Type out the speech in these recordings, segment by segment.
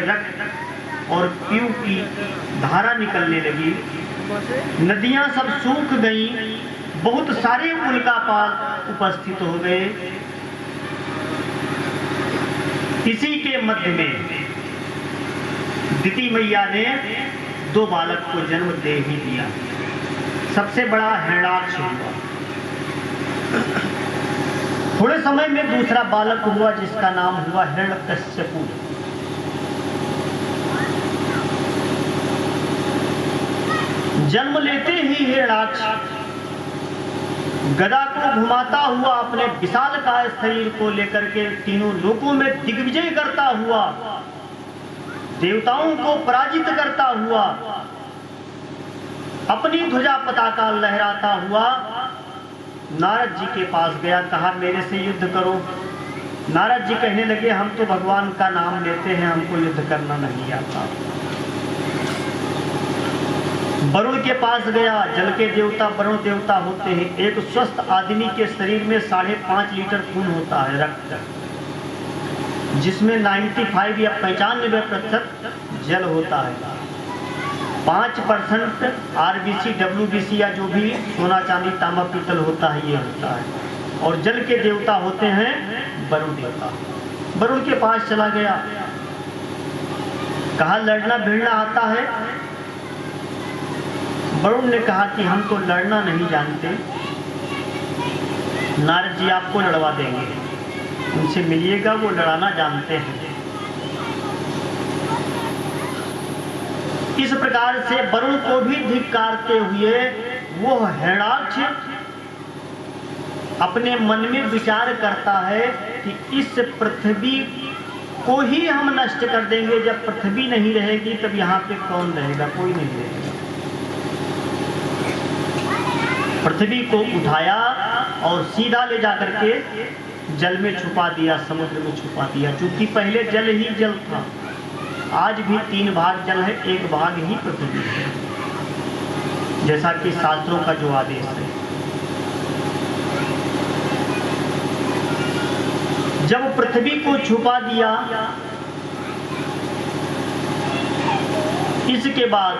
रक्त और पीऊ की धारा निकलने लगी। नदियां सब सूख गईं, बहुत सारे उल्कापात उपस्थित हो गए। इसी के मध्य में दिति मैया ने 2 बालक को जन्म दे ही दिया। सबसे बड़ा हिरण्याक्ष हुआ। थोड़े समय में दूसरा बालक हुआ जिसका नाम हुआ हिरण्यकश्यपु। जन्म लेते ही हिरण्याक्ष गदा को घुमाता हुआ अपने विशालकाय शरीर को लेकर के तीनों लोकों में दिग्विजय करता हुआ, देवताओं को पराजित करता हुआ, अपनी ध्वजा पताका लहराता हुआ नारद जी के पास गया। कहा मेरे से युद्ध करो। नारद जी कहने लगे हम तो भगवान का नाम लेते हैं, हमको युद्ध करना नहीं आता। वरुण के पास गया। जल के देवता वरुण देवता होते हैं। एक स्वस्थ आदमी के शरीर में 5.5 लीटर खून होता है, रक्त, जिसमें 95 या 95% जल होता है। 5% आरबीसी डब्ल्यूबीसी या जो भी सोना चांदी तांबा पीतल होता है, ये होता है। और जल के देवता होते हैं वरुण देवता। वरुण के पास चला गया। कहा लड़ना भिड़ना आता है। वरुण ने कहा कि हम तो लड़ना नहीं जानते, नारद जी आपको लड़वा देंगे, उनसे मिलिएगा, वो लड़ाना जानते हैं। इस प्रकार से वरुण को भी धिक्कारते हुए वो हिरण्याक्ष अपने मन में विचार करता है कि इस पृथ्वी को ही हम नष्ट कर देंगे। जब पृथ्वी नहीं रहेगी तब यहाँ पे कौन रहेगा? कोई नहीं रहेगा। पृथ्वी को उठाया और सीधा ले जाकर के जल में छुपा दिया, समुद्र में छुपा दिया। क्योंकि पहले जल ही जल था, आज भी 3 भाग जल है, 1 भाग ही पृथ्वी है, जैसा कि शास्त्रों का जो आदेश है। जब पृथ्वी को छुपा दिया, इसके बाद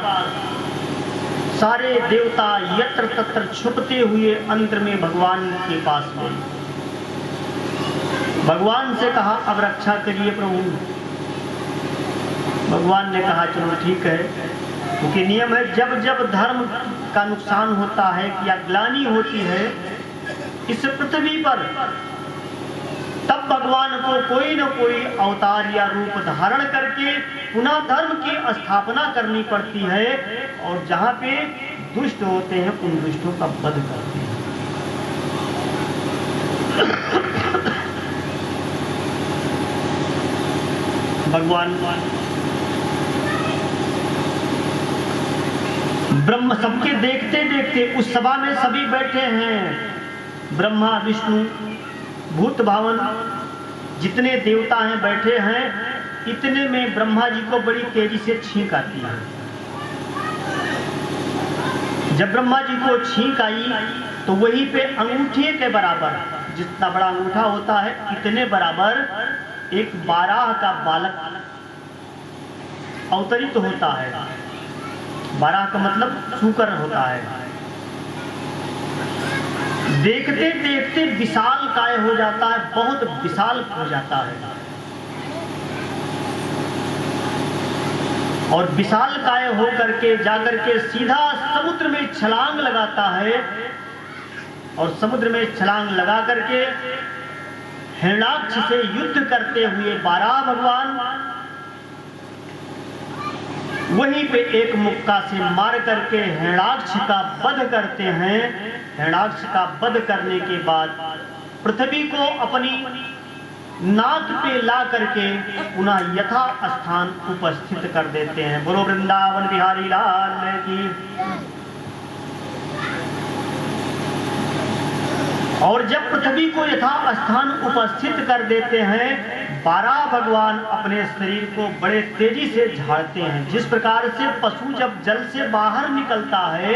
सारे देवता यत्र तत्र छुपते हुए अंतर में भगवान के पास गए। भगवान से कहा अब रक्षा करिए प्रभु। भगवान ने कहा चलो ठीक है, क्योंकि नियम है जब जब धर्म का नुकसान होता है या ग्लानि होती है इस पृथ्वी पर, तब भगवान को कोई न कोई अवतार या रूप धारण करके पुनः धर्म की स्थापना करनी पड़ती है। और जहां पे दुष्ट होते हैं उन दुष्टों का वध करते हैं। भगवान ब्रह्म सबके देखते देखते, उस सभा में सभी बैठे हैं, ब्रह्मा विष्णु भूत भावन जितने देवता हैं बैठे हैं। इतने में ब्रह्मा जी को बड़ी तेजी से छींक आती है। जब ब्रह्मा जी को छींक आई तो वहीं पे अंगूठे के बराबर, जितना बड़ा अंगूठा होता है इतने बराबर एक 12 का बालक अवतरित होता है। 12 का मतलब शूकर होता है। देखते देखते विशाल काय हो जाता है, बहुत विशाल हो जाता है। और विशाल काय हो करके जाकर के सीधा समुद्र में छलांग लगाता है। और समुद्र में छलांग लगा करके हिरण्याक्ष से युद्ध करते हुए 12 भगवान वहीं पे एक मुक्का से मार करके हिरण्याक्ष का वध करते हैं। हिरण्याक्ष का वध करने के बाद पृथ्वी को अपनी नाक पे ला करके पुनः यथा स्थान उपस्थित कर देते हैं। बोलो वृंदावन बिहारी लाल की। और जब पृथ्वी को यथा स्थान उपस्थित कर देते हैं, 12 भगवान अपने शरीर को बड़े तेजी से झाड़ते हैं। जिस प्रकार से पशु जब जल से बाहर निकलता है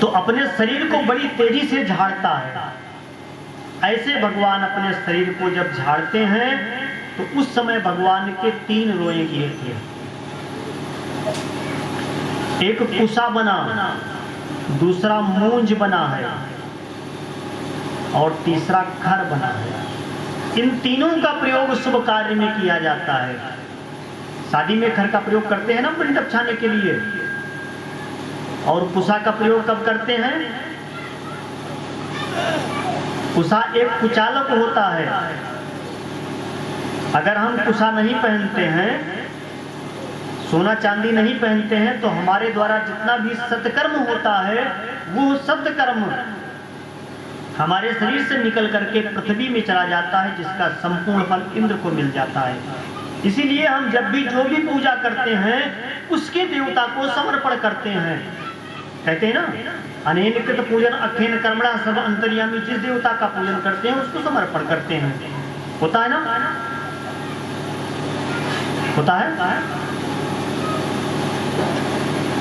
तो अपने शरीर को बड़ी तेजी से झाड़ता है। ऐसे भगवान अपने शरीर को जब झाड़ते हैं तो उस समय भगवान के 3 रोए गिरते हैं। एक कुसा बना, दूसरा मूंज बना है और तीसरा खर बना है। इन तीनों का प्रयोग शुभ कार्य में किया जाता है। शादी में खर का प्रयोग करते हैं ना मंडप छाने के लिए, और कुसा का प्रयोग कब करते हैं? कुसा एक कुचालक होता है। अगर हम कुसा नहीं पहनते हैं, सोना चांदी नहीं पहनते हैं, तो हमारे द्वारा जितना भी सत्कर्म होता है वो सत्कर्म हमारे शरीर से निकल करके पृथ्वी में चला जाता है, जिसका संपूर्ण फल इंद्र को मिल जाता है। इसीलिए हम जब भी जो भी पूजा करते हैं उसके देवता को समर्पण करते हैं। कहते हैं ना, अनेन कृत पूजन अखेन कर्मणा सब अंतर्यामी। जिस देवता का पूजन करते हैं उसको समर्पण करते हैं। होता है ना? होता है।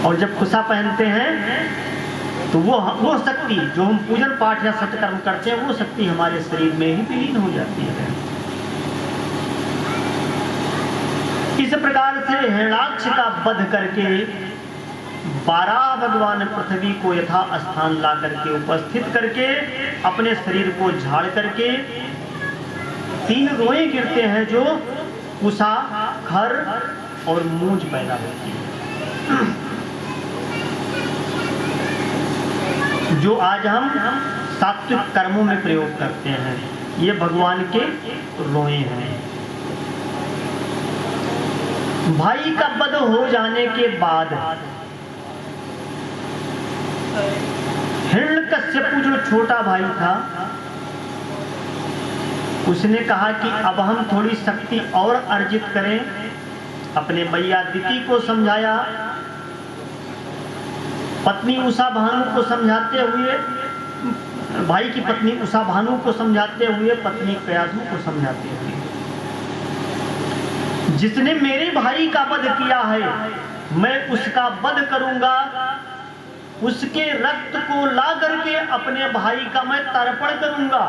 और जब कुसा पहनते हैं तो वो शक्ति जो हम पूजन पाठ या सत्कर्म करते हैं, वो शक्ति हमारे शरीर में ही विलीन हो जाती है। इस प्रकार से हिरण्याक्ष का वध करके 12 भगवान पृथ्वी को यथा स्थान ला करके उपस्थित करके अपने शरीर को झाड़ करके 3 रोए गिरते हैं, जो कुसा, खर और मूंज पैदा होती है, जो आज हम सात्विक कर्मों में प्रयोग करते हैं। ये भगवान के रोए हैं। भाई का वध हो जाने के बाद हिरण्यकश्यप जो छोटा भाई था, उसने कहा कि अब हम थोड़ी शक्ति और अर्जित करें। अपने मैया दिति को समझाया, पत्नी उषा भानु को समझाते हुए, भाई की पत्नी उषा भानु को समझाते हुए, पत्नी कयाधु को समझाते हुए, जिसने मेरे भाई का वध किया है मैं उसका वध करूंगा, उसके रक्त को ला करके अपने भाई का मैं तर्पण करूंगा।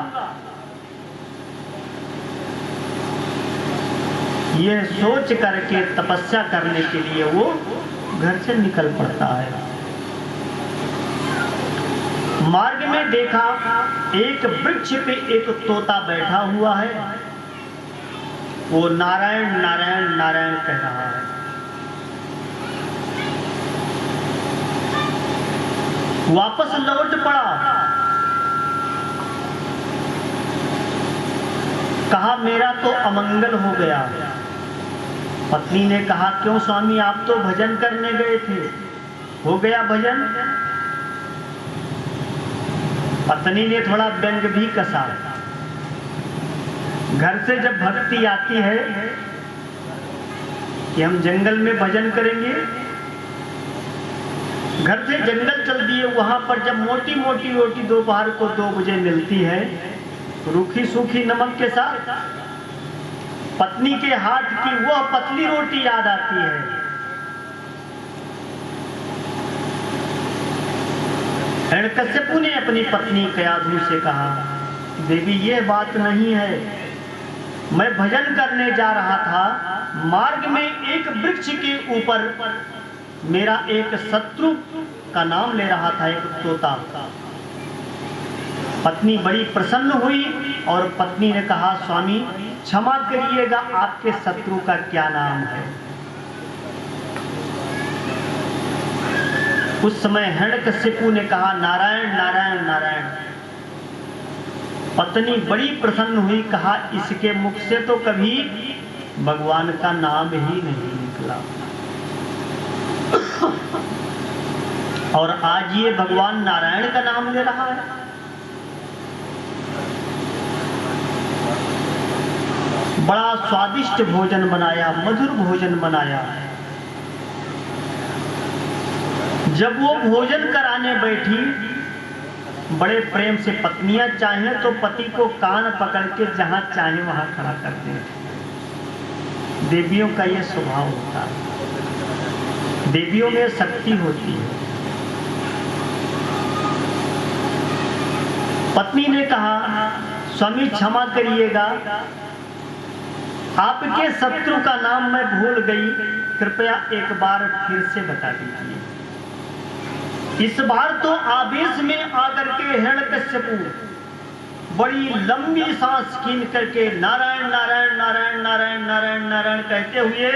यह सोच करके तपस्या करने के लिए वो घर से निकल पड़ता है। मार्ग में देखा एक वृक्ष पे एक तोता बैठा हुआ है, वो नारायण नारायण नारायण कह रहा है। वापस लौट पड़ा, कहा मेरा तो अमंगल हो गया। पत्नी ने कहा क्यों स्वामी, आप तो भजन करने गए थे, हो गया भजन? पत्नी ने थोड़ा व्यंग भी कसा। घर से जब भक्ति आती है कि हम जंगल में भजन करेंगे, घर से जंगल चल दिए। वहां पर जब मोटी मोटी रोटी दोपहर को 2 बजे मिलती है, रूखी सूखी नमक के साथ, पत्नी के हाथ की वह पतली रोटी याद आती है। हिरण्यकश्यप ने अपनी पत्नी कयाधु से कहा, देवी ये बात नहीं है, मैं भजन करने जा रहा था, मार्ग में एक वृक्ष के ऊपर मेरा एक शत्रु का नाम ले रहा था, एक तोता। पत्नी बड़ी प्रसन्न हुई और पत्नी ने कहा स्वामी क्षमा करिएगा, आपके शत्रु का क्या नाम है? उस समय हिरण्यकश्यप ने कहा नारायण नारायण नारायण। पत्नी बड़ी प्रसन्न हुई, कहा इसके मुख से तो कभी भगवान का नाम ही नहीं निकला, और आज ये भगवान नारायण का नाम ले रहा है। बड़ा स्वादिष्ट भोजन बनाया, मधुर भोजन बनाया। जब वो भोजन कराने बैठी, बड़े प्रेम से पत्नियां चाहें तो पति को कान पकड़ के जहां चाहे वहां खड़ा कर दें। देवियों का यह स्वभाव होता है, देवियों में शक्ति होती है। पत्नी ने कहा स्वामी क्षमा करिएगा, आपके शत्रु का नाम मैं भूल गई, कृपया एक बार फिर से बता दीजिए। इस बार तो आवेश में आकर के हिरण्यकश्यपु बड़ी लंबी सांस खींच करके नारायण नारायण नारायण नारायण नारायण नारायण कहते हुए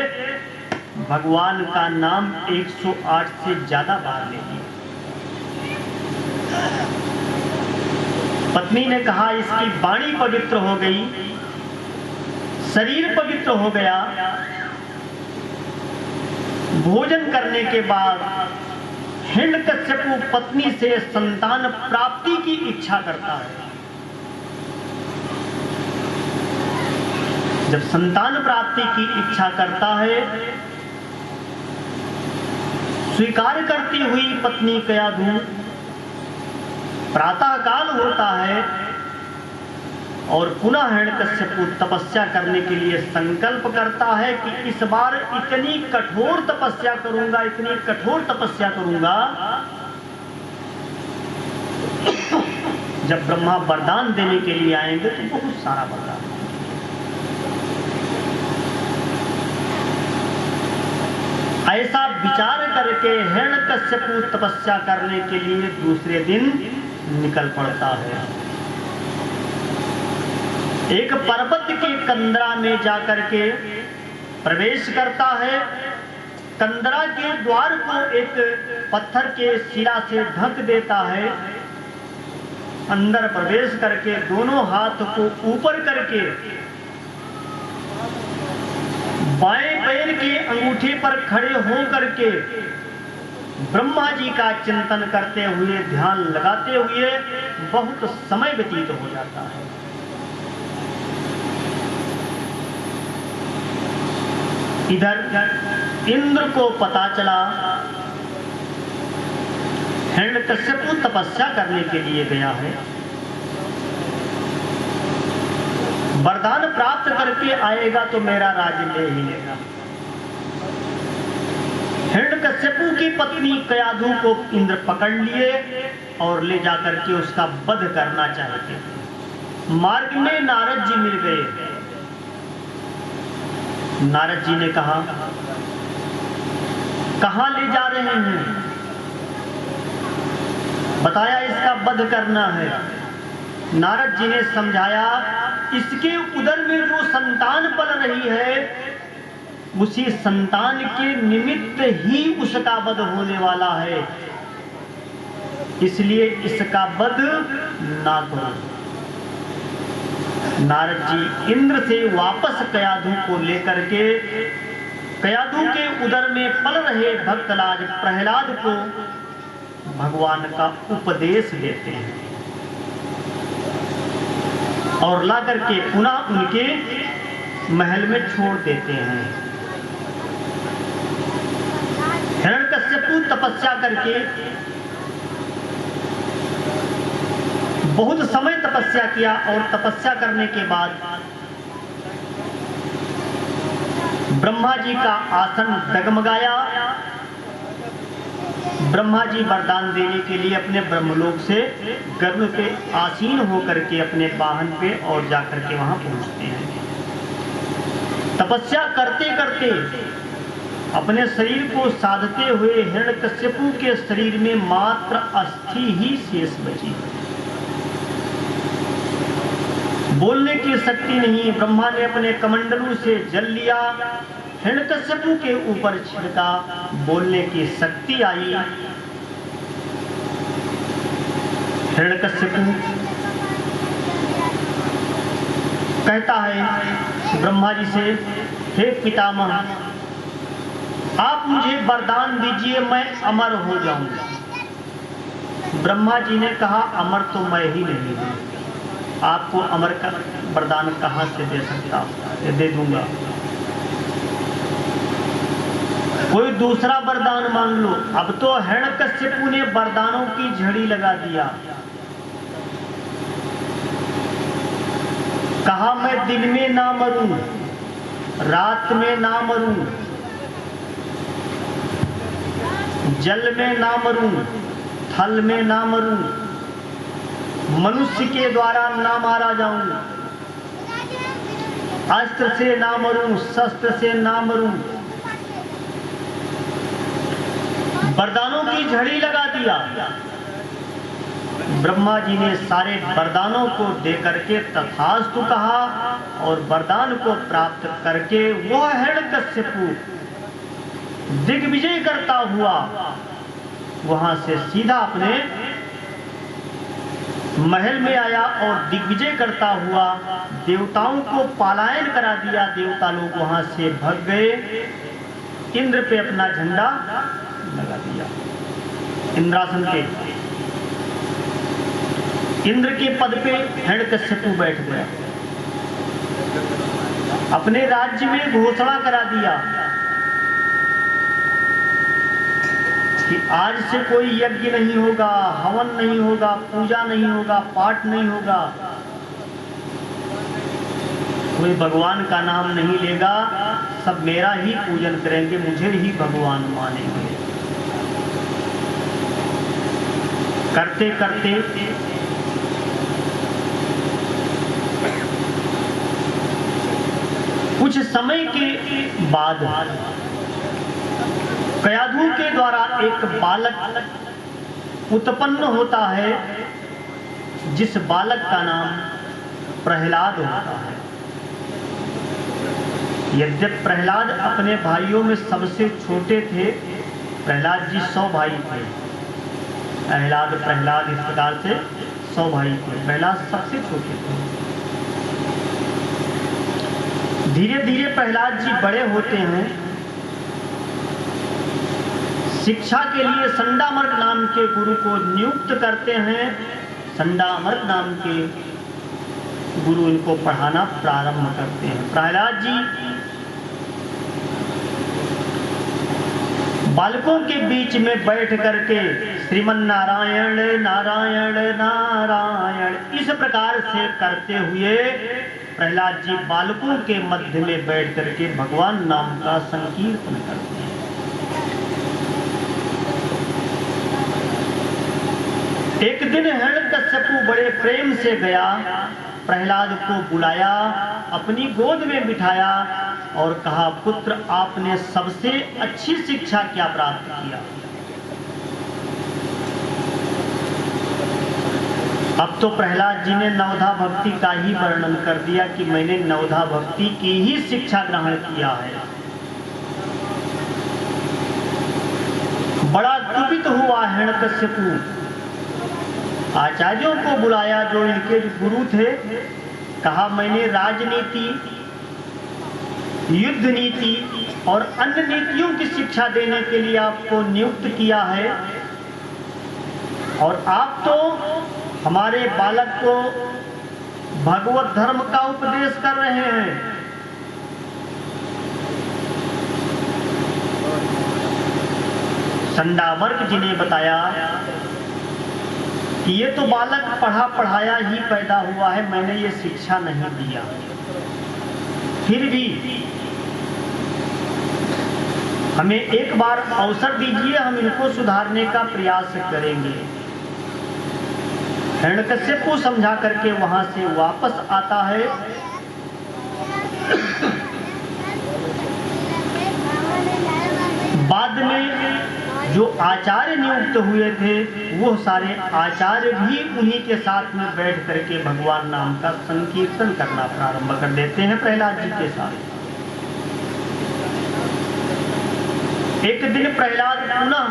भगवान का नाम 108 से ज्यादा बार ले लिया। पत्नी ने कहा इसकी वाणी पवित्र हो गई, शरीर पवित्र हो गया। भोजन करने के बाद हिरण्यकश्यपु पत्नी से संतान प्राप्ति की इच्छा करता है। जब संतान प्राप्ति की इच्छा करता है, स्वीकार करती हुई पत्नी कयाधु, प्रातः काल होता है और पुनः हिरण्यकश्यपु तपस्या करने के लिए संकल्प करता है कि इस बार इतनी कठोर तपस्या करूंगा, इतनी कठोर तपस्या करूंगा, जब ब्रह्मा वरदान देने के लिए आएंगे तो बहुत सारा वरदान। ऐसा विचार करके हिरण्यकश्यपु तपस्या करने के लिए दूसरे दिन निकल पड़ता है। एक पर्वत के कंदरा में जाकर के प्रवेश करता है। कंदरा के द्वार को एक पत्थर के शिरा से ढक देता है। अंदर प्रवेश करके दोनों हाथ को ऊपर करके बाएं पैर के अंगूठे पर खड़े हो करके ब्रह्मा जी का चिंतन करते हुए, ध्यान लगाते हुए बहुत समय व्यतीत हो जाता है। इधर इंद्र को पता चला हिरण्यकश्यपु तपस्या करने के लिए गया है, वरदान प्राप्त करके आएगा तो मेरा राज्य ले ही लेगा। हिरण्यकश्यपु की पत्नी कयाधु को इंद्र पकड़ लिए और ले जाकर के उसका वध करना चाहते। मार्ग में नारद जी मिल गए। नारद जी ने कहा, कहां ले जा रहे हैं? बताया इसका वध करना है। नारद जी ने समझाया, इसके उदर में जो संतान पल रही है, उसी संतान के निमित्त ही उसका वध होने वाला है, इसलिए इसका वध ना करो। नारद जी इंद्र से वापस कयाधु को लेकर के कयाधु के उदर में पल रहे भक्तराज प्रहलाद को भगवान का उपदेश देते हैं और ला करके पुनः उनके महल में छोड़ देते हैं। हिरण्यकश्यपु तपस्या करके बहुत समय तपस्या किया और तपस्या करने के बाद ब्रह्मा जी का आसन डगमगाया। ब्रह्मा जी वरदान देने के लिए अपने ब्रह्मलोक से गर्भ पे आसीन होकर के अपने वाहन पे और जाकर के वहां पहुंचते हैं। तपस्या करते करते अपने शरीर को साधते हुए हिरण्यकश्यपु के शरीर में मात्र अस्थि ही शेष बची, बोलने की शक्ति नहीं। ब्रह्मा ने अपने कमंडलू से जल लिया, हिरण्यकश्यपु के ऊपर छिड़का, बोलने की शक्ति आई। हिरण्यकश्यपु कहता है ब्रह्मा जी से, हे पितामह, आप मुझे वरदान दीजिए, मैं अमर हो जाऊंगा। ब्रह्मा जी ने कहा, अमर तो मैं ही नहीं हूं, आपको अमर का वरदान कहां से दे सकता हूं? दे दूंगा, कोई दूसरा वरदान मांग लो। अब तो हिरण्यकश्यपु ने वरदानों की झड़ी लगा दिया। कहा, मैं दिन में ना मरूं, रात में ना मरूं, जल में ना मरूं, थल में ना मरूं, मनुष्य के द्वारा ना मारा जाऊं, अस्त्र से ना मरूं, शस्त्र से ना मरूं। वरदानों की झड़ी लगा दिया। ब्रह्मा जी ने सारे वरदानों को दे करके तथास्तु कहा और वरदान को प्राप्त करके वह हिरण्यकश्यपु दिग्विजय करता हुआ वहां से सीधा अपने महल में आया और दिग्विजय करता हुआ देवताओं को पलायन करा दिया। देवता लोग वहां से भाग गए। इंद्र पे अपना झंडा लगा दिया। इंद्रासन के इंद्र के पद पे हिरण्यकश्यपु बैठ गया। अपने राज्य में घोषणा करा दिया कि आज से कोई यज्ञ नहीं होगा, हवन नहीं होगा, पूजा नहीं होगा, पाठ नहीं होगा, कोई भगवान का नाम नहीं लेगा, सब मेरा ही पूजन करेंगे, मुझे ही भगवान मानेंगे। करते करते कुछ समय के बाद कयाधु के द्वारा एक बालक उत्पन्न होता है, जिस बालक का नाम प्रहलाद होता है। यद्यपि प्रहलाद अपने भाइयों में सबसे छोटे थे, प्रहलाद जी 100 भाई थे। प्रहलाद इस प्रकार से 100 भाई थे। प्रहलाद सबसे छोटे थे। धीरे धीरे प्रहलाद जी बड़े होते हैं। शिक्षा के लिए संडामर्क नाम के गुरु को नियुक्त करते हैं। संडामर्क नाम के गुरु इनको पढ़ाना प्रारंभ करते हैं। प्रहलाद जी बालकों के बीच में बैठ करके श्रीमन नारायण नारायण नारायण इस प्रकार से करते हुए प्रहलाद जी बालकों के मध्य में बैठ करके भगवान नाम का संकीर्तन करते हैं। एक दिन हिरण्यकश्यपु बड़े प्रेम से गया, प्रहलाद को बुलाया, अपनी गोद में बिठाया और कहा, पुत्र आपने सबसे अच्छी शिक्षा क्या प्राप्त किया? अब तो प्रहलाद जी ने नवधा भक्ति का ही वर्णन कर दिया कि मैंने नवधा भक्ति की ही शिक्षा ग्रहण किया है। बड़ा कुपित हुआ हिरण्यकश्यपु। आचार्यों को बुलाया जो इनके गुरु थे, कहा मैंने राजनीति, युद्ध नीति और अन्य नीतियों की शिक्षा देने के लिए आपको नियुक्त किया है और आप तो हमारे बालक को भगवत धर्म का उपदेश कर रहे हैं। संडामर्क जी ने बताया कि ये तो बालक पढ़ा पढ़ाया ही पैदा हुआ है, मैंने ये शिक्षा नहीं दिया। फिर भी हमें एक बार अवसर दीजिए, हम इनको सुधारने का प्रयास करेंगे। हिरण्यकश्यपु समझा करके वहां से वापस आता है। बाद में जो आचार्य नियुक्त हुए थे वो सारे आचार्य भी उन्हीं के साथ में बैठ करके भगवान नाम का संकीर्तन करना प्रारंभ कर देते हैं प्रहलाद जी के साथ। एक दिन प्रहलाद पुनः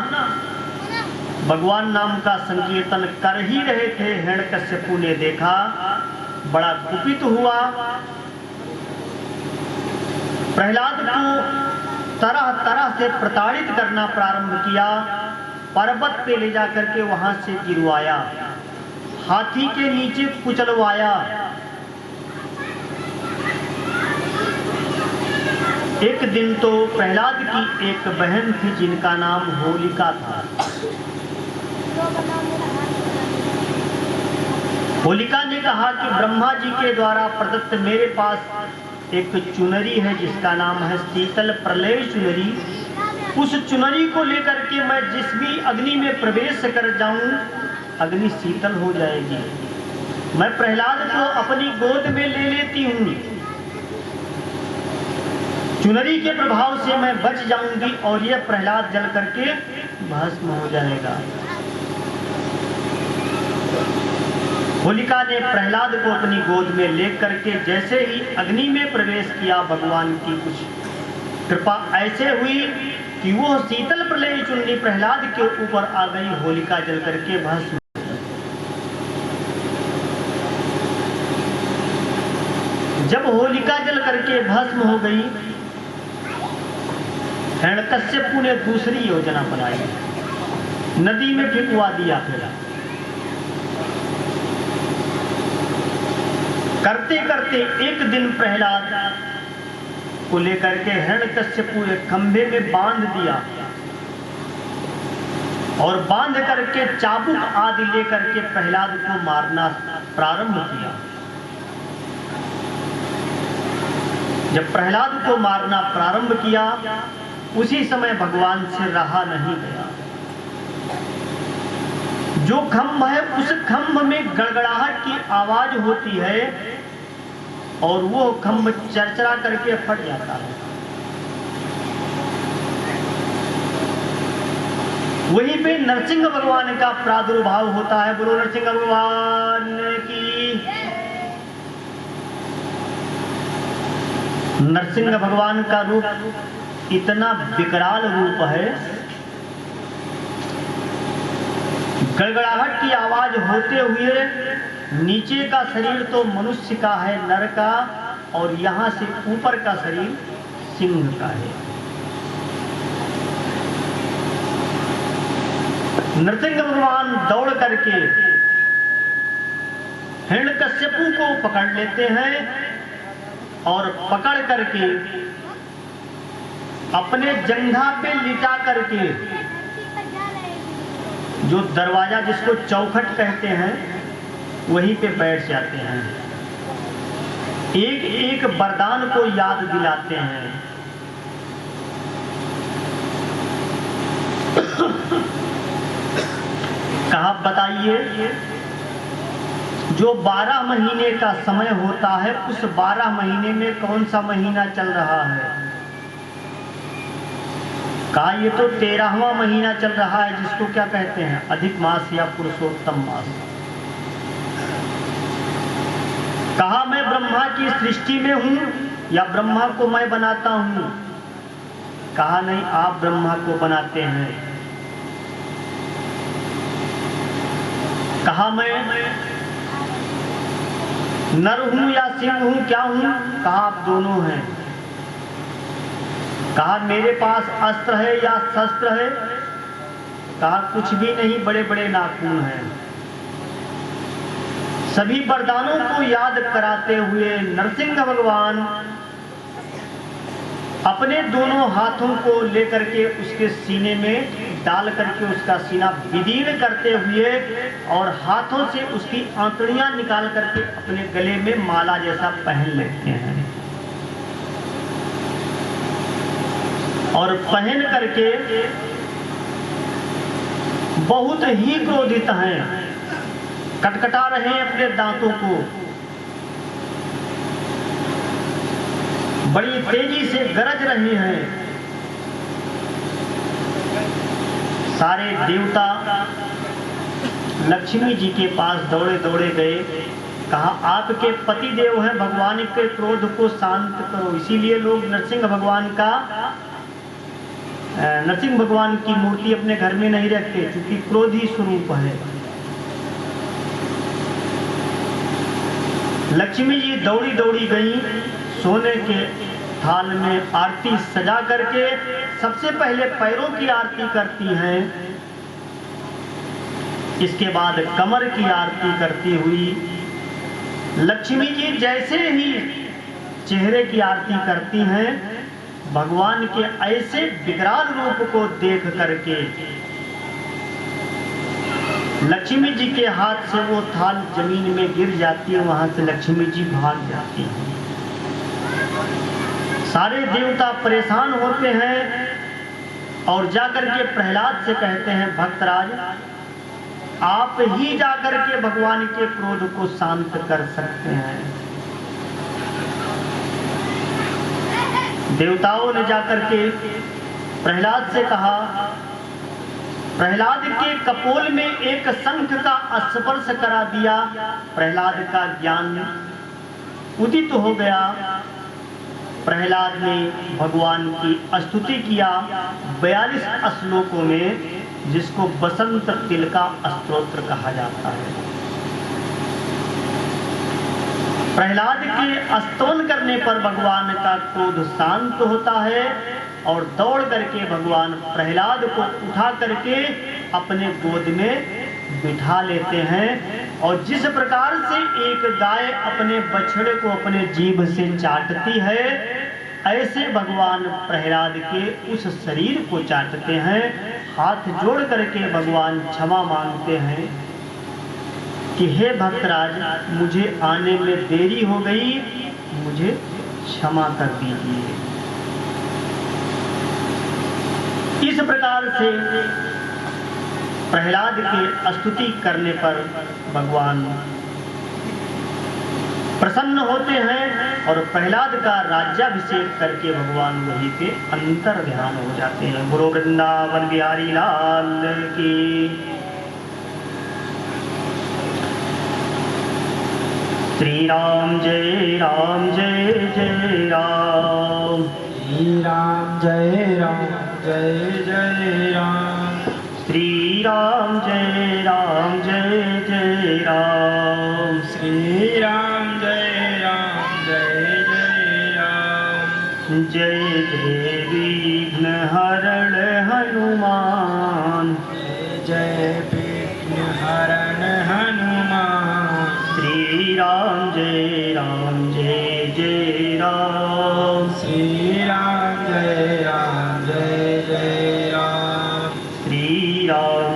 भगवान नाम का संकीर्तन कर ही रहे थे। हिरण्यकश्यपु ने देखा, बड़ा कुपित हुआ। प्रहलाद को तरह तरह से प्रताड़ित करना प्रारंभ किया। पर्वत पे ले जाकर के वहां से गिरवाया, हाथी के नीचे कुचलवाया। एक दिन तो प्रहलाद की एक बहन थी जिनका नाम होलिका था। होलिका ने कहा कि ब्रह्मा जी के द्वारा प्रदत्त मेरे पास एक चुनरी है जिसका नाम है शीतल प्रलय चुनरी। उस चुनरी को लेकर के मैं जिस भी अग्नि में प्रवेश कर जाऊं, अग्नि शीतल हो जाएगी। मैं प्रहलाद को अपनी गोद में ले लेती हूँ, चुनरी के प्रभाव से मैं बच जाऊंगी और यह प्रहलाद जल करके भस्म हो जाएगा। होलिका ने प्रहलाद को अपनी गोद में ले करके जैसे ही अग्नि में प्रवेश किया, भगवान की कुछ कृपा ऐसे हुई कि वो शीतल प्रलय चुन्नी प्रहलाद के ऊपर आ गई, होलिका जल करके भस्म। जब होलिका जल करके भस्म हो गई, हिरण्यकश्यपु ने दूसरी योजना बनाई, नदी में फेंकवा दिया। फिर करते करते एक दिन प्रहलाद को लेकर के हिरण्यकश्यपु एक खंभे में बांध दिया और बांध करके चाबुक आदि लेकर के प्रहलाद को मारना प्रारंभ किया। जब प्रहलाद को मारना प्रारंभ किया, उसी समय भगवान से रहा नहीं गया। जो खंभ है उस खंभ में गड़गड़ाहट की आवाज होती है और वो खंभ चरचरा करके फट जाता है। वहीं पे नरसिंह भगवान का प्रादुर्भाव होता है। बोलो नरसिंह भगवान की। नरसिंह भगवान का रूप इतना विकराल रूप है, गड़गड़ाहट की आवाज होते हुए नीचे का शरीर तो मनुष्य का है, नर का, और यहां से ऊपर का शरीर सिंह का है। नरसिंह भगवान दौड़ करके हिरण्यकश्यपु को पकड़ लेते हैं और पकड़ करके अपने जंघा पे लिटा करके, जो दरवाजा जिसको चौखट कहते हैं, वहीं पे बैठ जाते हैं। एक एक वरदान को याद दिलाते हैं। कहा बताइए, जो 12 महीने का समय होता है, उस 12 महीने में कौन सा महीना चल रहा है? कहा ये तो 13वां महीना चल रहा है, जिसको क्या कहते हैं, अधिक मास या पुरुषोत्तम मास। कहा मैं ब्रह्मा की सृष्टि में हूं या ब्रह्मा को मैं बनाता हूं? कहा नहीं, आप ब्रह्मा को बनाते हैं। कहा मैं नर हूं या सिंह हूं, क्या हूं? कहा आप दोनों हैं। कहा मेरे पास अस्त्र है या शस्त्र है? कहा कुछ भी नहीं, बड़े बड़े नाखून हैं। सभी वरदानों को याद कराते हुए नरसिंह भगवान अपने दोनों हाथों को लेकर के उसके सीने में डाल करके उसका सीना विदीर्ण करते हुए और हाथों से उसकी आंतड़ियां निकाल करके अपने गले में माला जैसा पहन लेते हैं और पहन करके बहुत ही क्रोधित हैं, कटकटा रहे हैं अपने दांतों को, बड़ी तेजी से गरज रहे हैं। सारे देवता लक्ष्मी जी के पास दौड़े दौड़े गए। कहा आपके पति देव हैं, भगवान के क्रोध को शांत करो। इसीलिए लोग नरसिंह भगवान की मूर्ति अपने घर में नहीं रखते, क्योंकि क्रोधी स्वरूप है। लक्ष्मी जी दौड़ी दौड़ी गई, सोने के थाल में आरती सजा करके सबसे पहले पैरों की आरती करती हैं, इसके बाद कमर की आरती करती हुई लक्ष्मी जी जैसे ही चेहरे की आरती करती हैं, भगवान के ऐसे विकराल रूप को देख करके लक्ष्मी जी के हाथ से वो थाल जमीन में गिर जाती है, वहां से लक्ष्मी जी भाग जाती हैं। सारे देवता परेशान होते हैं और जाकर के प्रहलाद से कहते हैं, भक्तराज आप ही जाकर के भगवान के क्रोध को शांत कर सकते हैं। देवताओं ने जाकर के प्रहलाद से कहा, प्रहलाद के कपोल में एक शंख का स्पर्श करा दिया, प्रहलाद का ज्ञान उदित हो गया। प्रहलाद ने भगवान की स्तुति किया 42 श्लोकों में, जिसको बसंत तिल का स्तोत्र कहा जाता है। प्रहलाद के स्तवन करने पर भगवान का क्रोध शांत होता है और दौड़ करके भगवान प्रहलाद को उठा करके अपने गोद में बिठा लेते हैं। और जिस प्रकार से एक गाय अपने बछड़े को अपने जीभ से चाटती है, ऐसे भगवान प्रहलाद के उस शरीर को चाटते हैं। हाथ जोड़ करके भगवान क्षमा मांगते हैं कि हे भक्तराज, मुझे आने में देरी हो गई, मुझे क्षमा कर दीजिए। इस प्रकार से प्रहलाद के स्तुति करने पर भगवान प्रसन्न होते हैं और प्रहलाद का राज्याभिषेक करके भगवान वहीं पे अंतर ध्यान हो जाते हैं। गुरु वृंदावन बिहारी लाल की। श्री राम जय राम जय जय राम, श्री राम जय जय राम, श्री राम जय जय राम, श्री राम जय जय राम। जय जय विघ्न हरण हनुमान, जय विघ्न हरण हनुमान। श्री राम जय जय राम, श्री राम जय जय राम, श्री राम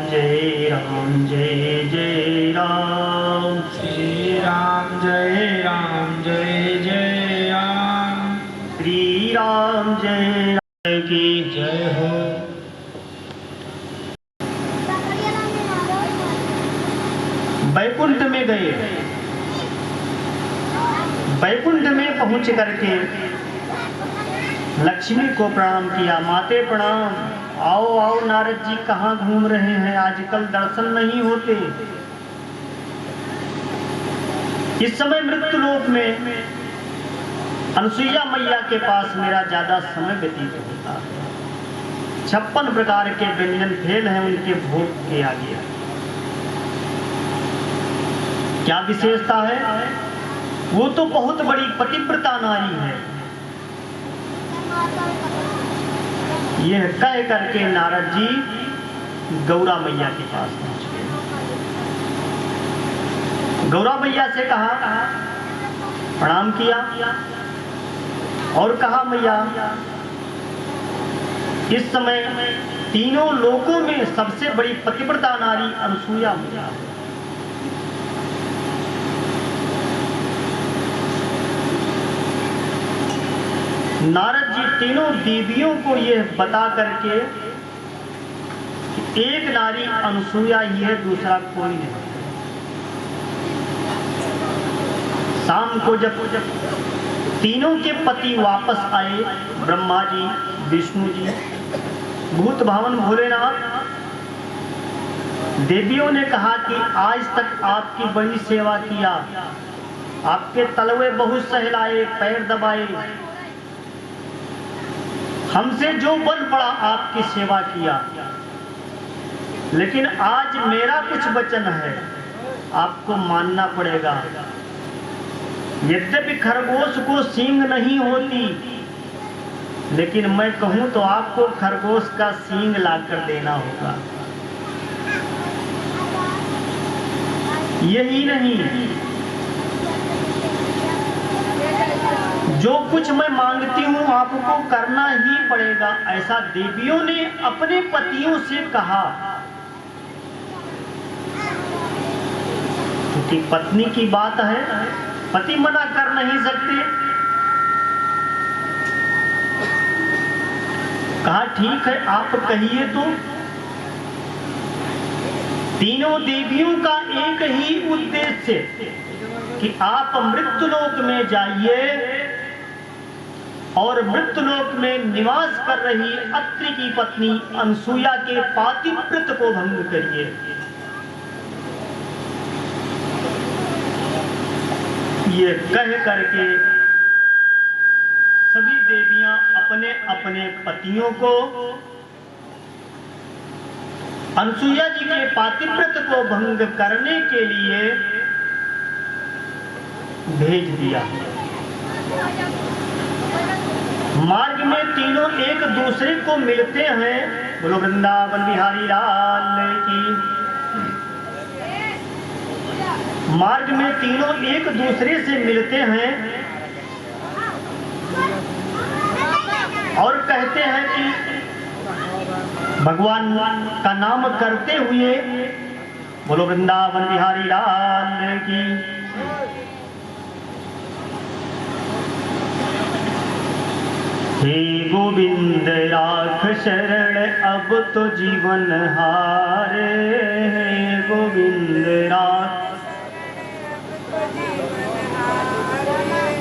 जय जय राम, श्री राम जय जय राम। श्री राम जय की जय हो। वैकुंठ में गए। वैकुंठ में पहुंच करके लक्ष्मी को प्रणाम किया। माते प्रणाम, आओ आओ नारद जी, कहाँ घूम रहे हैं, आजकल दर्शन नहीं होते। इस समय मृत्युलोक में अनसुईया मैया के पास मेरा ज्यादा समय व्यतीत होता है। 56 प्रकार के व्यंजन फेल हैं उनके भोग के आगे। क्या विशेषता है? वो तो बहुत बड़ी पतिव्रता नारी है। यह कह करके नारद जी गौरा मैया के पास पहुंच गए। गौरा मैया से कहा, प्रणाम किया और कहा, मैया इस समय तीनों लोकों में सबसे बड़ी पतिव्रता नारी अनसुईया मैया है। नारद जी तीनों देवियों को यह बता करके कि एक नारी अनसुईया ही है, दूसरा कोई नहीं। शाम को जब तीनों के पति वापस आए, ब्रह्मा जी, विष्णु जी, भूत भावन भोलेनाथ, देवियों ने कहा कि आज तक आपकी बड़ी सेवा किया, आपके तलवे बहुत सहलाए, पैर दबाए, हमसे जो बन पड़ा आपकी सेवा किया, लेकिन आज मेरा कुछ वचन है, आपको मानना पड़ेगा। यद्यपि खरगोश को सींग नहीं होती, लेकिन मैं कहूं तो आपको खरगोश का सींग लाकर देना होगा। यही नहीं, जो कुछ मैं मांगती हूं आपको करना ही पड़ेगा, ऐसा देवियों ने अपने पतियों से कहा। क्योंकि पत्नी की बात है, पति मना कर नहीं सकते। कहा ठीक है, आप कहिए तो। तीनों देवियों का एक ही उद्देश्य कि आप मृत्युलोक में जाइए और मृत्युलोक में निवास कर रही अत्रि की पत्नी अनसुया के पातिव्रत को भंग करिए। ये कह करके सभी देवियां अपने अपने पतियों को अनसुया जी के पातिव्रत को भंग करने के लिए भेज दिया। मार्ग में तीनों एक दूसरे को मिलते हैं। बोलो वृंदावन बिहारी लाल की। मार्ग में तीनों एक दूसरे से मिलते हैं और कहते हैं कि भगवान का नाम करते हुए बोलो वृंदावन बिहारी लाल की। हे गोविंद राख शरण अब तो जीवन हारे। हे गोविंद राख,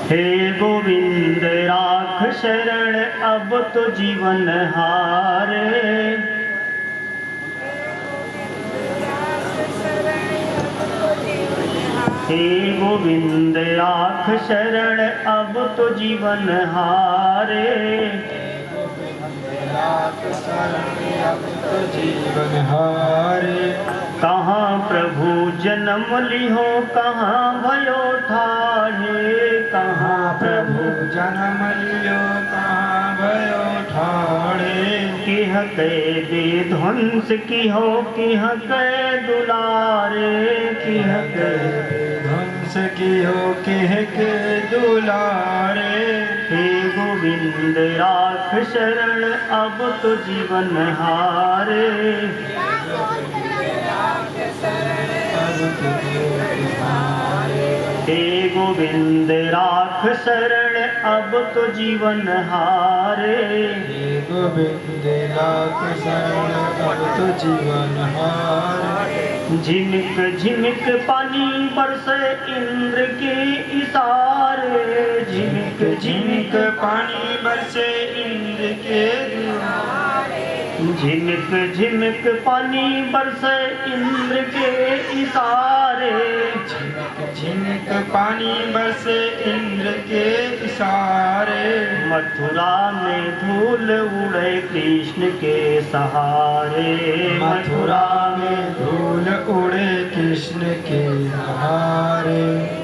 हे गोविंद राख शरण अब तो जीवन हारे। हे गोविंद राख शरण अब तो जीवन हारे। जीवन हारे। कहाँ प्रभु जन्म लिहो कहाँ भयो ठाढ़े। कहाँ प्रभु जन्म लियो कहाँ भयो ठाढ़े। किह कै विध्वंस की हो किह कै दुलारे। किह कै ध्वंस की हो किह के दुलारे। हे गोविंद राख शरण अब तो जीवन हारे। हे गोविंद राख शरण अब तो जीवन हारे। हे गोविंद राख शरण अब तो जीवन हारे। झिमिक झिमिक पानी बरसे इंद्र के इशारे। झिमिक झिमिक पानी बरसे इंद्र के दुआरे। झिमिक झिमिक पानी बरसे इंद्र के इशारे। झिमिक झिमिक पानी बरसे इंद्र के इशारे। मथुरा में धूल उड़े कृष्ण के सहारे। मथुरा में धूल उड़े कृष्ण के सहारे।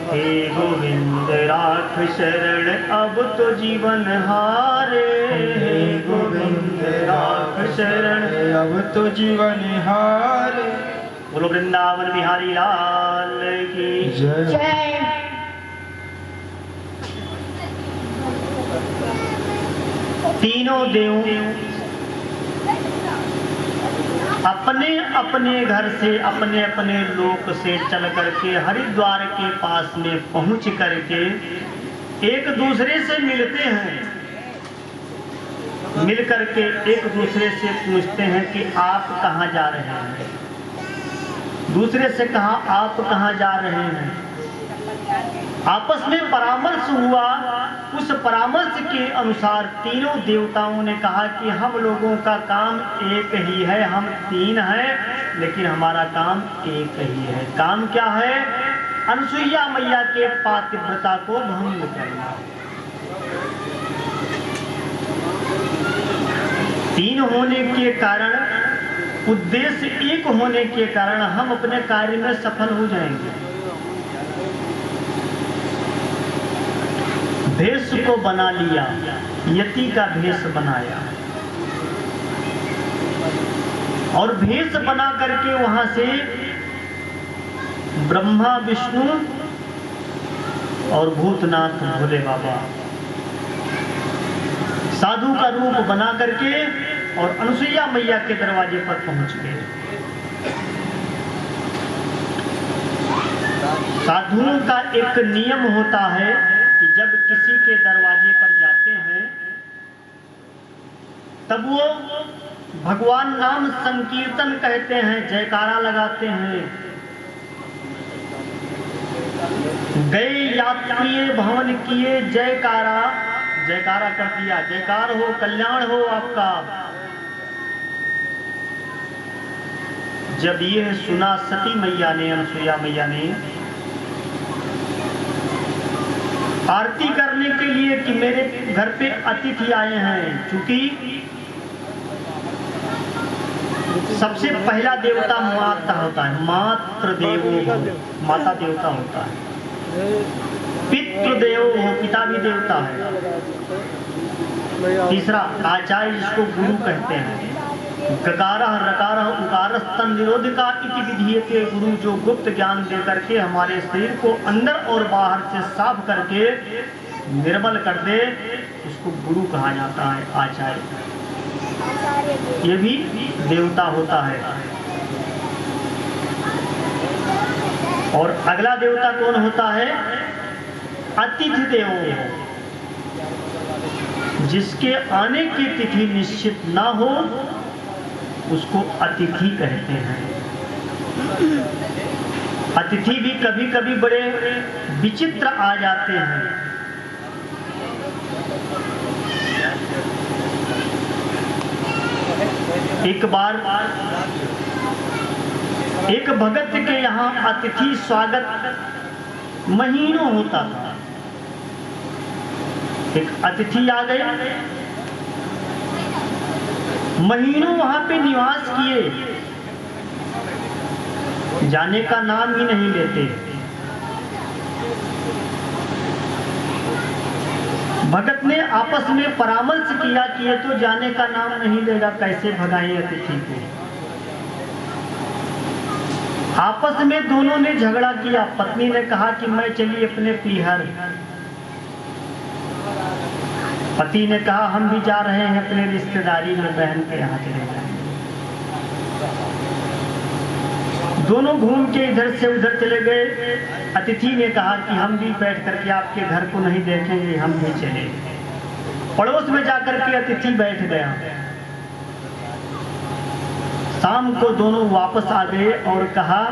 हे गोविंद राख शरण अब तो जीवन हारे। हे गोविंद राख शरण अब तो जीवन हारे। बोलो वृंदावन बिहारी लाल की जय। तीनों देव अपने अपने घर से अपने अपने लोक से चल करके हरिद्वार के पास में पहुंच करके एक दूसरे से मिलते हैं। मिल करके एक दूसरे से पूछते हैं कि आप कहाँ जा रहे हैं। दूसरे से कहा आप कहाँ जा रहे हैं। आपस में परामर्श हुआ। उस परामर्श के अनुसार तीनों देवताओं ने कहा कि हम लोगों का काम एक ही है। हम तीन हैं लेकिन हमारा काम एक ही है। काम क्या है? अनसुईया मैया के पातिव्रता को भंग करना। तीन होने के कारण, उद्देश्य एक होने के कारण हम अपने कार्य में सफल हो जाएंगे। भेष को बना लिया, यति का भेष बनाया और भेष बना करके वहां से ब्रह्मा विष्णु और भूतनाथ भोले बाबा साधु का रूप बना करके और अनसुईया मैया के दरवाजे पर पहुंच गए। साधुओं का एक नियम होता है कि जब किसी के दरवाजे पर जाते हैं तब वो भगवान नाम संकीर्तन कहते हैं, जयकारा लगाते हैं। गए यात्री भवन किए जयकारा, जयकारा कर दिया, जयकार हो, कल्याण हो आपका। जब ये सुना सती मैया ने, अनसुईया मैया ने, आरती करने के लिए कि मेरे घर पे अतिथि आए हैं, चूंकि सबसे पहला देवता माता होता है, मातृ देवो भव, माता देवता होता है। पितृ देवो भव, पिता भी देवता है। तीसरा आचार्य, जिसको गुरु कहते हैं। गकारः रकारः उकारः स्तन निरोधिका इति विधीयते, गुरु जो गुप्त ज्ञान दे करके हमारे शरीर को अंदर और बाहर से साफ करके निर्मल कर दे, उसको गुरु कहा जाता है, आचार्य। ये भी देवता होता है। और अगला देवता कौन होता है? अतिथि देवो, जिसके आने की तिथि निश्चित ना हो उसको अतिथि कहते हैं। अतिथि भी कभी कभी बड़े विचित्र आ जाते हैं। एक बार एक भगत के यहाँ अतिथि स्वागत महीनों होता था। एक अतिथि आ गए, महीनों वहां पे निवास किए, जाने का नाम ही नहीं लेते। भगत ने आपस में परामर्श किया कि ये तो जाने का नाम नहीं लेगा, कैसे भगाएं अतिथि को। आपस में दोनों ने झगड़ा किया। पत्नी ने कहा कि मैं चली अपने पीहर, पति ने कहा हम भी जा रहे हैं अपने रिश्तेदारी में, बहन के यहाँ चले जाएंगे। दोनों घूम के इधर से उधर चले गए। अतिथि ने कहा कि हम भी बैठ करके आपके घर को नहीं देखेंगे, हम भी चले। पड़ोस में जाकर के अतिथि बैठ गया। शाम को दोनों वापस आ गए और कहा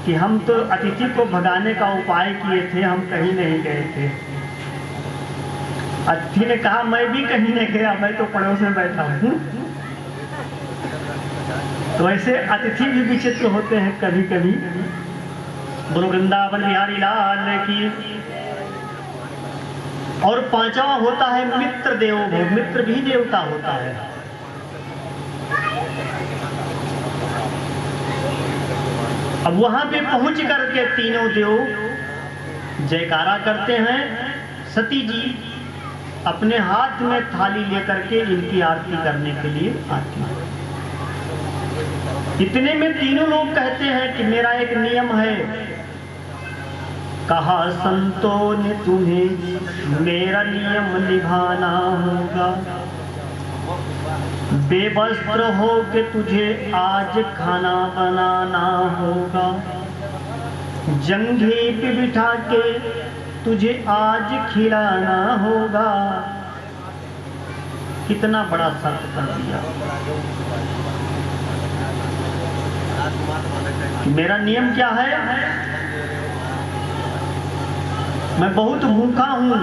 कि हम तो अतिथि को भगाने का उपाय किए थे, हम कहीं नहीं गए थे। अतिथि ने कहा मैं भी कहीं नहीं गया, मैं तो पड़ोस में बैठा हूँ। तो ऐसे अतिथि भी विचित्र होते हैं कभी कभी। गुरु वृंदावन बिहारी लाल की। और पांचवा होता है मित्र देवो भव, मित्र भी देवता होता है। अब वहां पे पहुंच करके तीनों देव जयकारा करते हैं। सती जी अपने हाथ में थाली लेकर के इनकी आरती करने के लिए आती है। इतने में तीनों लोग कहते हैं कि मेरा एक नियम है। कहा संतों ने तुम्हें मेरा नियम निभाना होगा। बेवस्त्र हो के तुझे आज खाना बनाना होगा। जंघे पे बिठा के तुझे आज खिलाना होगा। कितना बड़ा शर्त कर दिया। मेरा नियम क्या है? मैं बहुत भूखा हूं,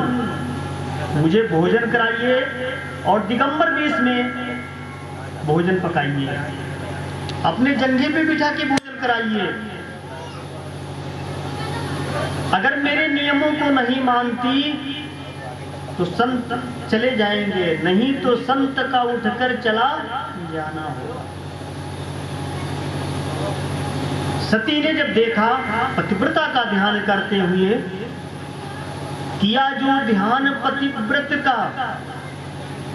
मुझे भोजन कराइए और दिगंबर वेश में भोजन पकाइए। अपने जंघे पे बिठा के भोजन कराइए। अगर मेरे नियमों को नहीं मानती तो संत चले जाएंगे, नहीं तो संत का उठकर चला जाना होगा। सती ने जब देखा पतिव्रता का ध्यान करते हुए, किया जो ध्यान पतिव्रत का,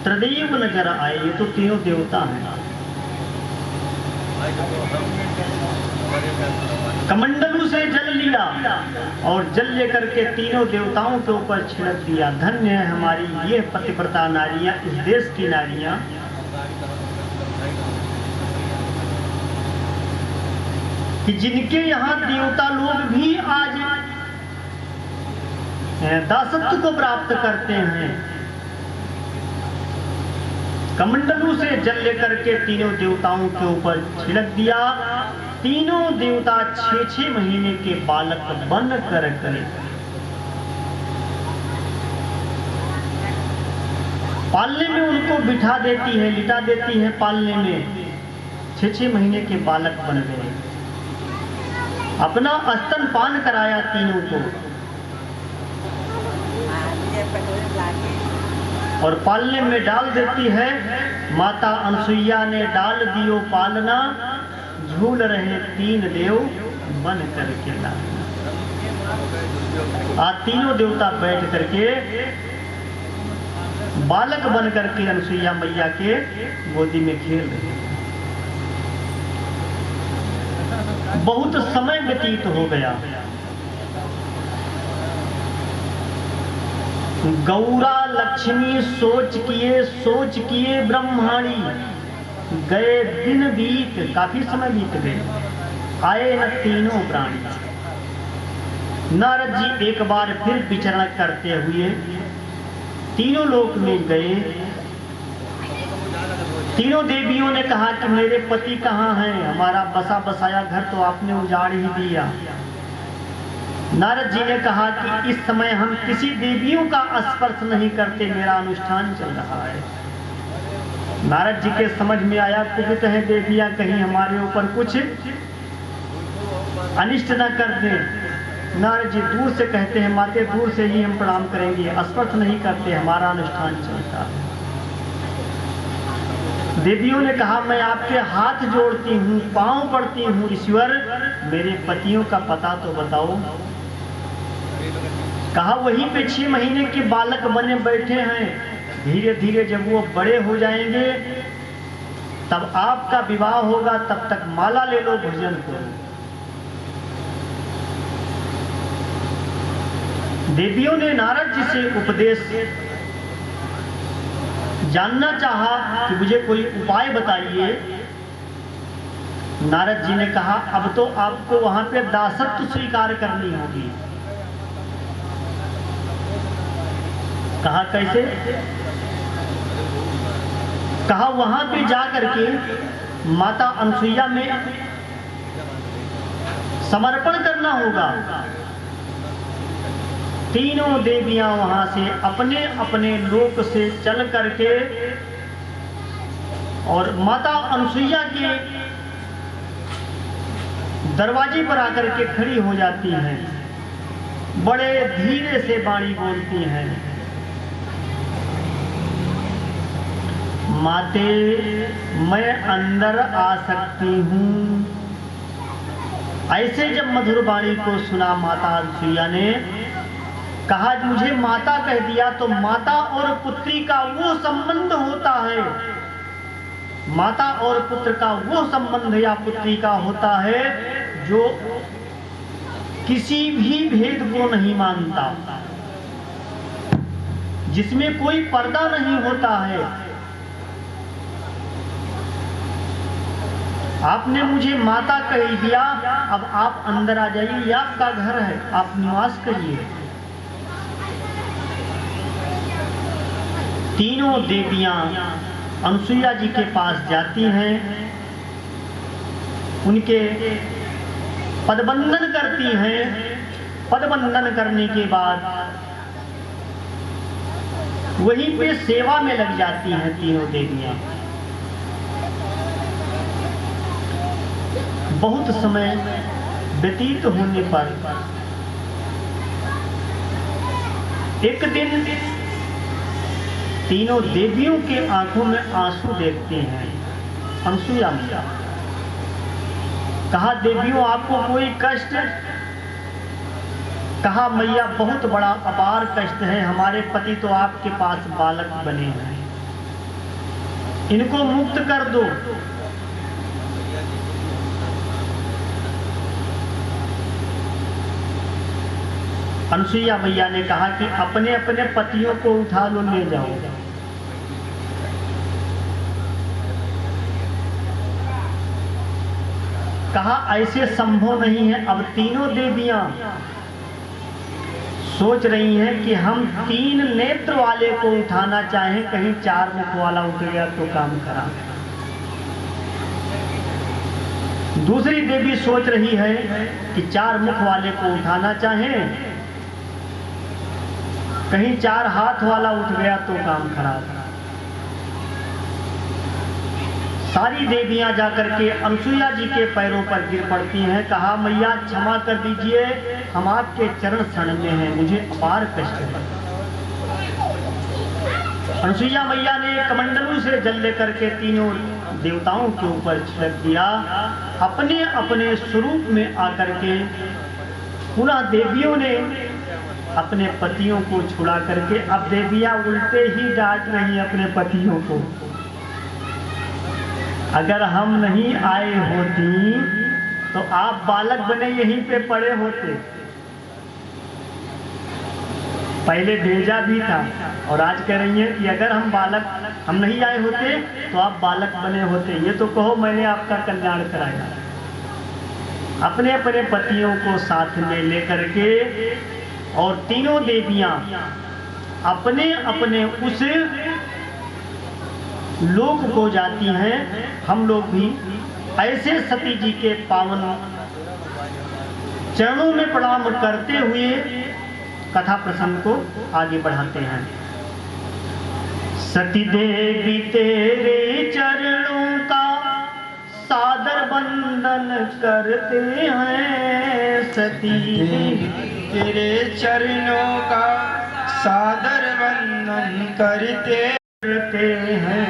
त्रिदेव नजर आए। ये तो तीनों देवता हैं। कमंडलू से जल लिया और जल लेकर के तीनों देवताओं के ऊपर छिड़क दिया। धन्य है हमारी ये पतिव्रता नारियां, इस देश की नारियां, कि जिनके यहाँ देवता लोग भी आज दासत्व को प्राप्त करते हैं। कमंडलू से जल लेकर के तीनों देवताओं के ऊपर छिड़क दिया। तीनों देवता 6-6 महीने के बालक बन कर करे पालने में उनको बिठा देती है, लिटा देती है पालने में। 6-6 महीने के बालक बन गए। अपना स्तनपान कराया तीनों को और पालने में डाल देती है। माता अनसुईया ने डाल दियो पालना, झूल रहे 3 देव बन करके लाना। आज तीनों देवता बैठ करके बालक बन करके अनसुईया मैया के गोदी में खेल रहे हैं। बहुत समय व्यतीत हो गया। गौरा लक्ष्मी सोच किए ब्रह्माणी, गए दिन बीत, काफी समय बीत गए। आए न तीनों प्राणी। नारद जी एक बार फिर विचरण करते हुए तीनों लोक में गए। तीनों देवियों ने कहा कि मेरे पति कहाँ हैं? हमारा बसा बसाया घर तो आपने उजाड़ ही दिया। नारद जी ने कहा कि इस समय हम किसी देवियों का स्पर्श नहीं करते, मेरा अनुष्ठान चल रहा है। नारद जी के समझ में आया कुपित है देवियां, कहीं हमारे ऊपर कुछ अनिष्ट न कर दें। नारद जी दूर से कहते हैं, माते दूर से ही हम प्रणाम करेंगे, स्पर्श नहीं करते, हमारा अनुष्ठान चलता है। देवियों ने कहा मैं आपके हाथ जोड़ती हूँ, पांव पड़ती हूँ, ईश्वर मेरे पतियों का पता तो बताओ। कहा वहीं पे 6 महीने के बालक बने बैठे हैं, धीरे धीरे जब वो बड़े हो जाएंगे तब आपका विवाह होगा, तब तक माला ले लो, भजन करो। देवियों ने नारद जी से उपदेश जानना चाहा कि मुझे कोई उपाय बताइए। नारद जी ने कहा अब तो आपको वहां पे दासत्व स्वीकार करनी होगी। कहा कैसे? कहा वहां पे जा करके माता अनसुईया में समर्पण करना होगा। तीनों देवियां वहां से अपने अपने लोक से चल करके और माता अनसुईया के दरवाजे पर आकर के खड़ी हो जाती हैं। बड़े धीरे से वाणी बोलती हैं, माते मैं अंदर आ सकती हूँ। ऐसे जब मधुर वाणी को सुना माता अनसुईया ने कहा मुझे माता कह दिया तो माता और पुत्री का वो संबंध होता है, माता और पुत्र का वो संबंध या पुत्री का होता है जो किसी भी भेद को नहीं मानता, जिसमें कोई पर्दा नहीं होता है। आपने मुझे माता कह दिया, अब आप अंदर आ जाइए, ये आपका घर है, आप निवास करिए। तीनों देवियां अनसुईया जी के पास जाती हैं, उनके पदबंधन करती हैं। पदबंधन करने के बाद वहीं पे सेवा में लग जाती हैं तीनों देवियां। बहुत समय व्यतीत होने पर एक दिन तीनों देवियों के आंखों में आंसू देखते हैं अनसुईया मैया। कहा देवियों आपको कोई कष्ट? कहा मैया बहुत बड़ा अपार कष्ट है, हमारे पति तो आपके पास बालक बने हैं, इनको मुक्त कर दो। अनसुईया मैया ने कहा कि अपने अपने पतियों को उठा लो, ले जाओ। कहा ऐसे संभव नहीं है। अब तीनों देवियां सोच रही हैं कि हम 3 नेत्र वाले को उठाना चाहें, कहीं 4 मुख वाला उठ गया तो काम खराब। दूसरी देवी सोच रही है कि 4 मुख वाले को उठाना चाहें, कहीं 4 हाथ वाला उठ गया तो काम खराब। सारी देवियां जाकर के अनसुईया जी के पैरों पर गिर पड़ती हैं। कहा, मैया क्षमा कर दीजिए, हम आपके चरण शरण में हैं, मुझे अपार कष्ट है। अनसुईया मैया ने कमंडलू से जल लेकर के तीनों देवताओं के ऊपर छिड़क दिया। अपने अपने स्वरूप में आकर के पुनः देवियों ने अपने पतियों को छुड़ा करके, अब देवियां उल्टे ही डांट रही अपने पतियों को। अगर हम नहीं आए होती तो आप बालक बने यहीं पे पड़े होते। पहले भेजा भी था और आज कह रही हैं कि अगर हम नहीं आए होते तो आप बालक बने होते। ये तो कहो मैंने आपका कल्याण कराया। अपने अपने पतियों को साथ में लेकर के और तीनों देवियां अपने अपने उस लोक को जाती हैं। हम लोग भी ऐसे सती जी के पावन चरणों में प्रणाम करते हुए कथा प्रसंग को आगे बढ़ाते हैं। सती देवी तेरे चरणों का सादर वंदन करते हैं। सती देवी तेरे चरणों का सादर वंदन करते हैं।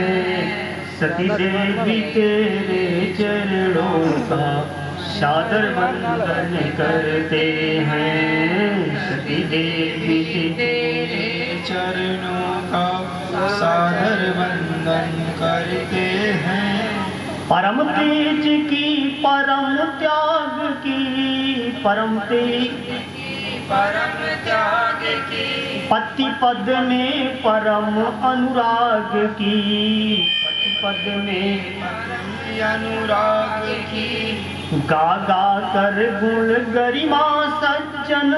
सती देवी तेरे चरणों का सादर वंदन करते हैं। सती देवी तेरे चरणों का सादर वंदन करते हैं। परम तेज की परम त्याग की परम त्याग की पति पद में परम अनुराग की पति पद में अनुराग की गा गा कर गुण गरिमा सज्जन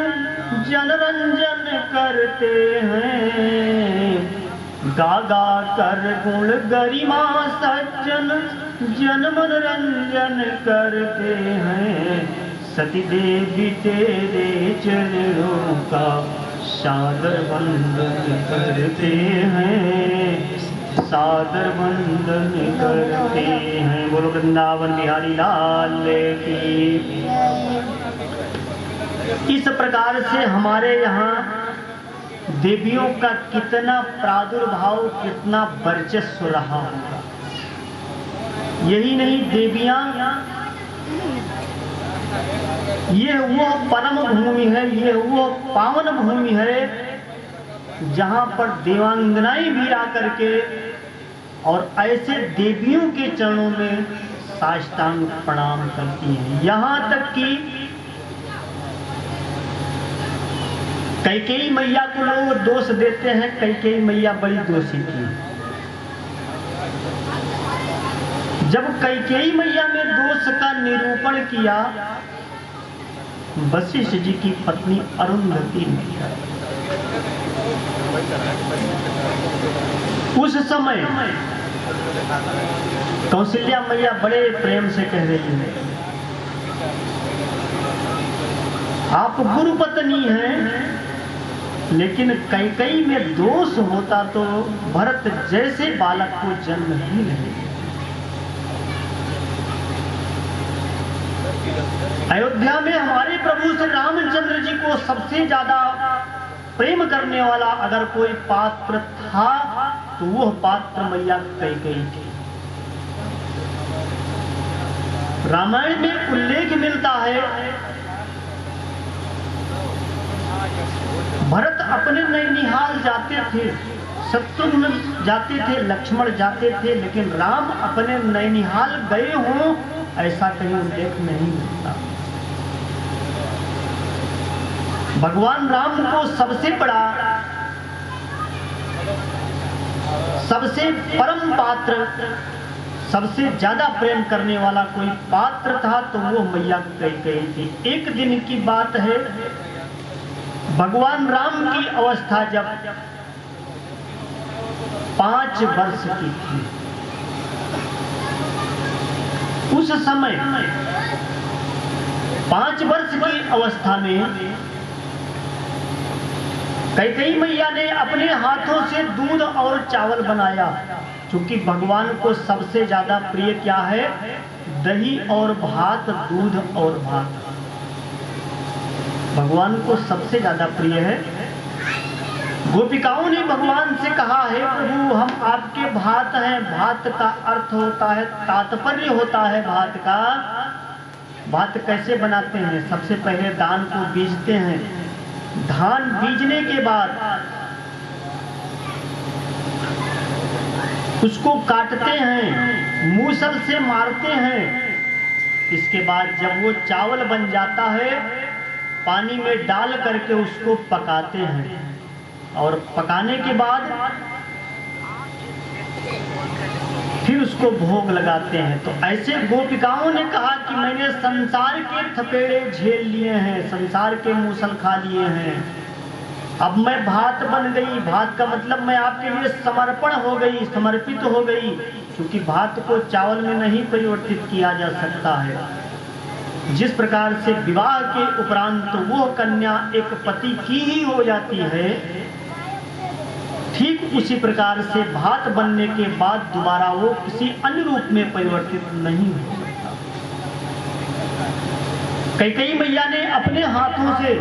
जनरंजन करते हैं। गा गा कर गुण गरिमा सज्जन जन मनोरंजन करते हैं। सती देवी तेरे चरणों का सादर वंदन करते हैं। सादर वंदन करते हैं। बोलो वृंदावन बिहारी लाल की। इस प्रकार से हमारे यहाँ देवियों का कितना प्रादुर्भाव, कितना वर्चस्व रहा होगा। यही नहीं, देवियां ये वो परम भूमि है, ये वो पावन भूमि है जहां पर देवांगनाएं भी आकर के और ऐसे देवियों के चरणों में साष्टांग प्रणाम करती हैं। यहां तक कि कैकेयी मैया को लोग दोष देते हैं, कैकेयी मैया बड़ी दोषी थी। जब कैकेयी मैया ने दोष का निरूपण किया वशिष्ठ जी की पत्नी अरुंधति ने, उस समय कौशल्या मैया बड़े प्रेम से कह रही है, आप गुरु पत्नी हैं, लेकिन कैकेयी में दोष होता तो भरत जैसे बालक को जन्म ही नहीं। अयोध्या में हमारे प्रभु श्री रामचंद्र जी को सबसे ज्यादा प्रेम करने वाला अगर कोई पात्र था तो वह पात्र मैया कैकेयी थी। रामायण में उल्लेख मिलता है, भरत अपने नैनिहाल जाते थे, शत्रुघ्न जाते थे, लक्ष्मण जाते थे, लेकिन राम अपने नैनिहाल गए हों ऐसा कहीं उल्लेख नहीं मिलता। भगवान राम को सबसे बड़ा, सबसे परम पात्र, सबसे ज्यादा प्रेम करने वाला कोई पात्र था तो वो मैया कैकेयी थी। एक दिन की बात है, भगवान राम की अवस्था जब 5 वर्ष की थी, उस समय 5 वर्ष की अवस्था में कैकेयी मैया ने अपने हाथों से दूध और चावल बनाया, क्योंकि भगवान को सबसे ज्यादा प्रिय क्या है? दही और भात, दूध और भात भगवान को सबसे ज्यादा प्रिय है। गोपिकाओं ने भगवान से कहा है, प्रभु हम आपके भात हैं। भात का अर्थ होता है, तात्पर्य होता है भात का। भात कैसे बनाते हैं? सबसे पहले धान को बीजते हैं, धान बीजने के बाद उसको काटते हैं, मूसल से मारते हैं। इसके बाद जब वो चावल बन जाता है, पानी में डाल करके उसको पकाते हैं, और पकाने के बाद फिर उसको भोग लगाते हैं। तो ऐसे गोपिकाओं ने कहा कि मैंने संसार के थपेड़े झेल लिए हैं, संसार के मूसल खा लिए हैं, अब मैं भात बन गई। भात का मतलब मैं आपके लिए समर्पण हो गई, समर्पित हो गई, क्योंकि भात को चावल में नहीं परिवर्तित किया जा सकता है। जिस प्रकार से विवाह के उपरांत वो कन्या एक पति की ही हो जाती है, ठीक उसी प्रकार से भात बनने के बाद दोबारा वो किसी अन्य रूप में परिवर्तित नहीं हो सकता। कैकेयी मैया ने अपने हाथों से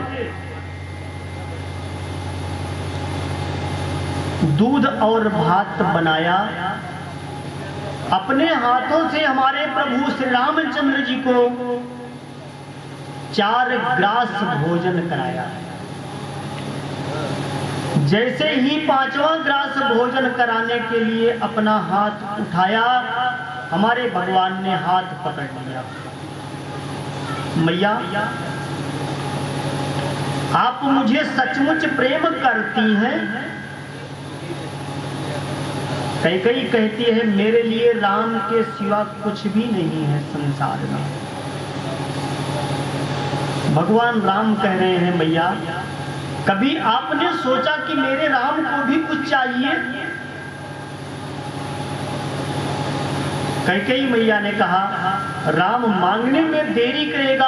दूध और भात बनाया, अपने हाथों से हमारे प्रभु श्री रामचंद्र जी को 4 ग्रास भोजन कराया। जैसे ही 5वां ग्रास भोजन कराने के लिए अपना हाथ उठाया, हमारे भगवान ने हाथ पकड़ लिया। मैया, आप मुझे सचमुच प्रेम करती हैं? कैकेयी कहती है, मेरे लिए राम के सिवा कुछ भी नहीं है संसार में। भगवान राम कह रहे हैं, मैया कभी आपने सोचा कि मेरे राम को भी कुछ चाहिए? कैकेयी मैया ने कहा, राम मांगने में देरी करेगा